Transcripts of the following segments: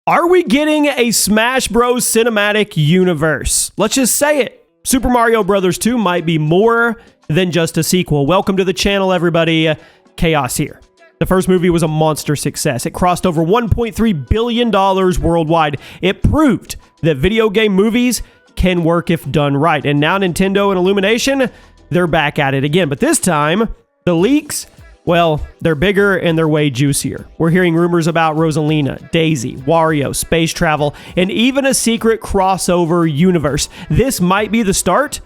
Are we getting a Smash Bros. Cinematic universe? Let's just say it. Super Mario Bros. 2 might be more than just a sequel. Welcome to the channel, everybody. Chaos here. The first movie was a monster success. It crossed over $1.3 billion worldwide. It proved that video game movies can work if done right. And now Nintendo and Illumination, they're back at it again. But this time, the leaks, well, they're bigger and they're way juicier. We're hearing rumors about Rosalina, Daisy, Wario, space travel, and even a secret crossover universe. This might be the start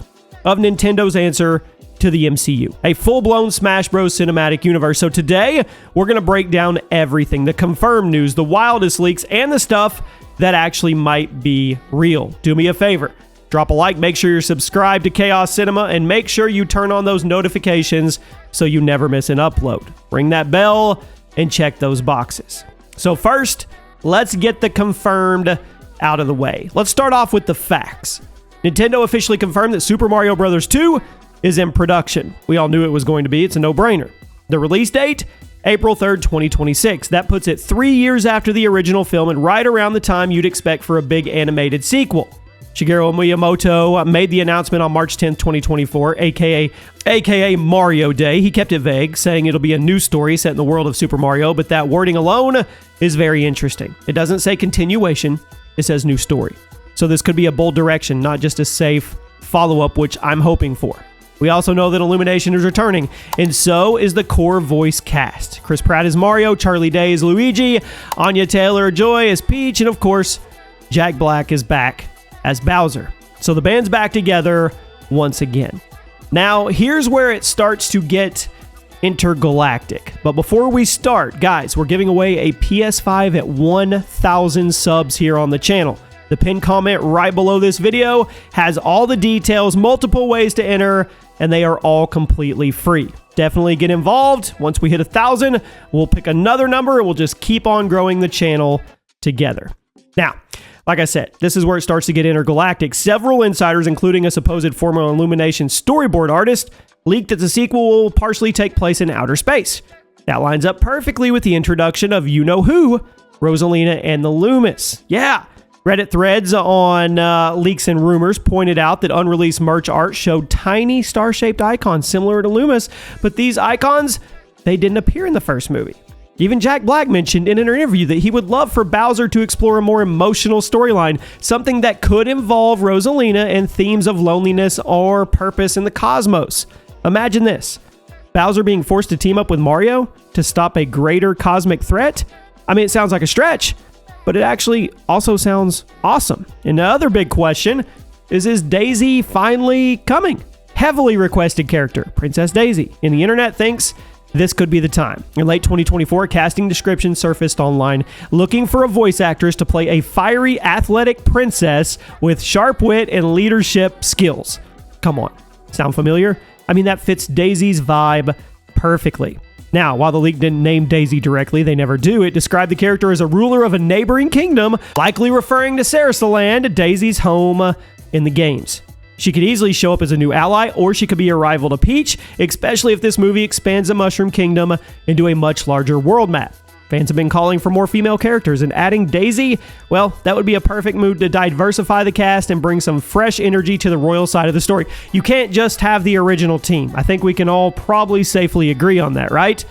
of Nintendo's answer to the MCU, a full-blown Smash Bros. Cinematic universe. So today, we're going to break down everything, the confirmed news, the wildest leaks, and the stuff that actually might be real. Do me a favor. Drop a like, make sure you're subscribed to Chaos Cinema, and make sure you turn on those notifications so you never miss an upload. Ring that bell and check those boxes. So first, let's get the confirmed out of the way. Let's start off with the facts. Nintendo officially confirmed that Super Mario Bros. 2 is in production. We all knew it was going to be. It's a no-brainer. The release date, April 3rd, 2026. That puts it 3 years after the original film and right around the time you'd expect for a big animated sequel. Shigeru Miyamoto made the announcement on March 10th, 2024, aka Mario Day. He kept it vague, saying it'll be a new story set in the world of Super Mario, but that wording alone is very interesting. It doesn't say continuation, it says new story. So this could be a bold direction, not just a safe follow-up, which I'm hoping for. We also know that Illumination is returning, and so is the core voice cast. Chris Pratt is Mario, Charlie Day is Luigi, Anya Taylor-Joy is Peach, and of course, Jack Black is back as Bowser. So the band's back together once again. Now, here's where it starts to get intergalactic. But before we start, guys, we're giving away a PS5 at 1,000 subs here on the channel. The pinned comment right below this video has all the details, multiple ways to enter, and they are all completely free. Definitely get involved. Once we hit 1,000, we'll pick another number and we'll just keep on growing the channel together. Now, like I said, this is where it starts to get intergalactic. Several insiders, including a supposed former Illumination storyboard artist, leaked that the sequel will partially take place in outer space. That lines up perfectly with the introduction of you-know-who, Rosalina and the Loomis. Yeah, Reddit threads on leaks and rumors pointed out that unreleased merch art showed tiny star-shaped icons similar to Loomis, but these icons, they didn't appear in the first movie. Even Jack Black mentioned in an interview that he would love for Bowser to explore a more emotional storyline, something that could involve Rosalina and themes of loneliness or purpose in the cosmos. Imagine this, Bowser being forced to team up with Mario to stop a greater cosmic threat? I mean, it sounds like a stretch, but it actually also sounds awesome. And the other big question is Daisy finally coming? Heavily requested character, Princess Daisy. And the internet thinks this could be the time. In late 2024, casting description surfaced online looking for a voice actress to play a fiery, athletic princess with sharp wit and leadership skills. Come on, sound familiar? I mean, that fits Daisy's vibe perfectly. Now, while the leak didn't name Daisy directly, they never do, it described the character as a ruler of a neighboring kingdom, likely referring to Sarasaland, Daisy's home in the games. She could easily show up as a new ally, or she could be a rival to Peach, especially if this movie expands the Mushroom Kingdom into a much larger world map. Fans have been calling for more female characters, and adding Daisy, well, that would be a perfect move to diversify the cast and bring some fresh energy to the royal side of the story. You can't just have the original team. I think we can all probably safely agree on that, right?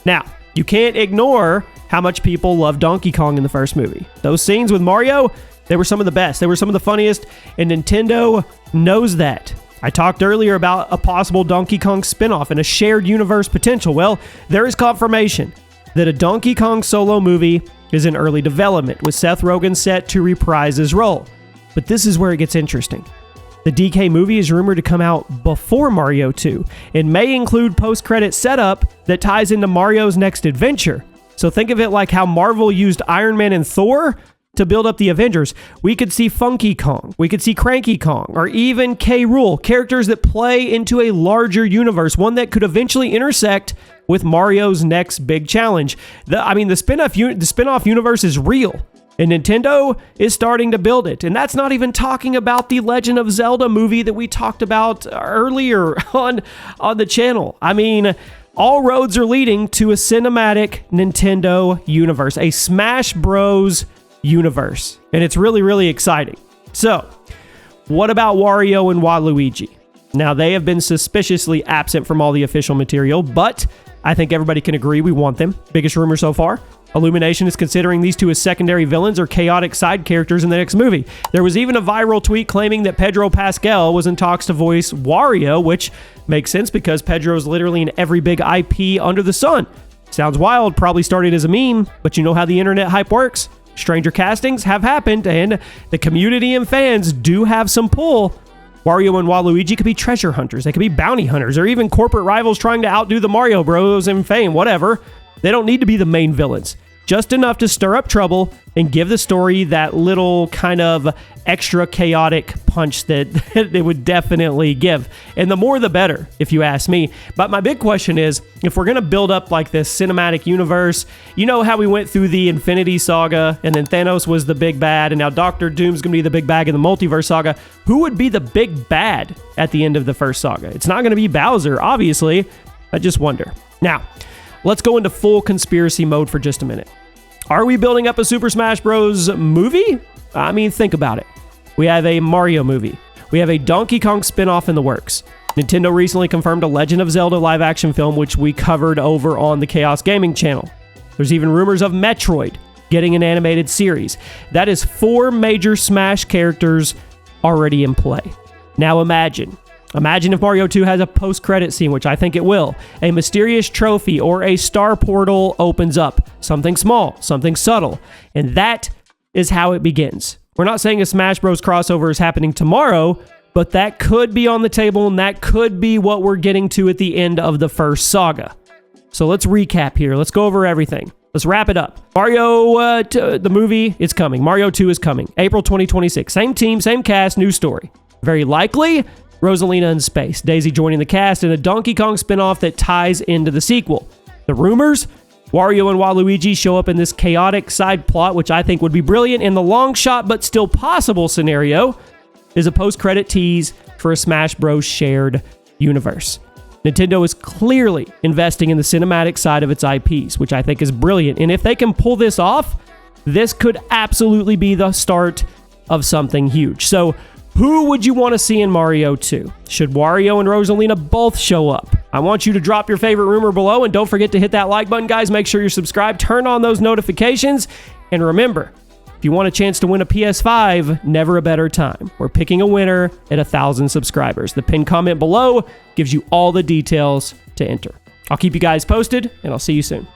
Now, you can't ignore how much people love Donkey Kong in the first movie. Those scenes with Mario, they were some of the best. They were some of the funniest, and Nintendo knows that. I talked earlier about a possible Donkey Kong spinoff and a shared universe potential. Well, there is confirmation that a Donkey Kong solo movie is in early development, with Seth Rogen set to reprise his role. But this is where it gets interesting. The DK movie is rumored to come out before Mario 2 and may include post-credit setup that ties into Mario's next adventure. So think of it like how Marvel used Iron Man and Thor to build up the Avengers. We could see Funky Kong, we could see Cranky Kong, or even K. Rool, characters that play into a larger universe, one that could eventually intersect with Mario's next big challenge. The spin-off universe is real, and Nintendo is starting to build it. And that's not even talking about the Legend of Zelda movie that we talked about earlier on the channel. I mean, all roads are leading to a cinematic Nintendo universe, a Smash Bros. universe. And it's really, really exciting. So, what about Wario and Waluigi? Now, they have been suspiciously absent from all the official material, but I think everybody can agree we want them. Biggest rumor so far. Illumination is considering these two as secondary villains or chaotic side characters in the next movie. There was even a viral tweet claiming that Pedro Pascal was in talks to voice Wario, which makes sense because Pedro is literally in every big IP under the sun. Sounds wild, probably started as a meme, but you know how the internet hype works. Stranger castings have happened, and the community and fans do have some pull. Wario and Waluigi could be treasure hunters, they could be bounty hunters, or even corporate rivals trying to outdo the Mario Bros in fame, whatever. They don't need to be the main villains. Just enough to stir up trouble and give the story that little kind of extra chaotic punch that it would definitely give. And the more the better, if you ask me. But my big question is, if we're going to build up like this cinematic universe, you know how we went through the Infinity Saga, and then Thanos was the big bad, and now Doctor Doom's going to be the big bad in the Multiverse Saga. Who would be the big bad at the end of the first saga? It's not going to be Bowser, obviously. I just wonder. Now, let's go into full conspiracy mode for just a minute. Are we building up a Super Smash Bros. Movie? I mean, think about it. We have a Mario movie. We have a Donkey Kong spin-off in the works. Nintendo recently confirmed a Legend of Zelda live-action film, which we covered over on the Chaos Gaming channel. There's even rumors of Metroid getting an animated series. That is 4 major Smash characters already in play. Now imagine if Mario 2 has a post-credit scene, which I think it will. A mysterious trophy or a star portal opens up. Something small, something subtle. And that is how it begins. We're not saying a Smash Bros. Crossover is happening tomorrow, but that could be on the table, and that could be what we're getting to at the end of the first saga. So let's recap here. Let's go over everything. Let's wrap it up. Mario, the movie, it's coming. Mario 2 is coming. April 2026. Same team, same cast, new story. Very likely Rosalina in space, Daisy joining the cast, and a Donkey Kong spinoff that ties into the sequel. The rumors? Wario and Waluigi show up in this chaotic side plot, which I think would be brilliant in the long shot but still possible scenario, is a post-credit tease for a Smash Bros. Shared universe. Nintendo is clearly investing in the cinematic side of its IPs, which I think is brilliant, and if they can pull this off, this could absolutely be the start of something huge. So, who would you want to see in Mario 2? Should Wario and Rosalina both show up? I want you to drop your favorite rumor below, and don't forget to hit that like button, guys. Make sure you're subscribed, turn on those notifications, and remember, if you want a chance to win a PS5, never a better time. We're picking a winner at 1,000 subscribers. The pinned comment below gives you all the details to enter. I'll keep you guys posted, and I'll see you soon.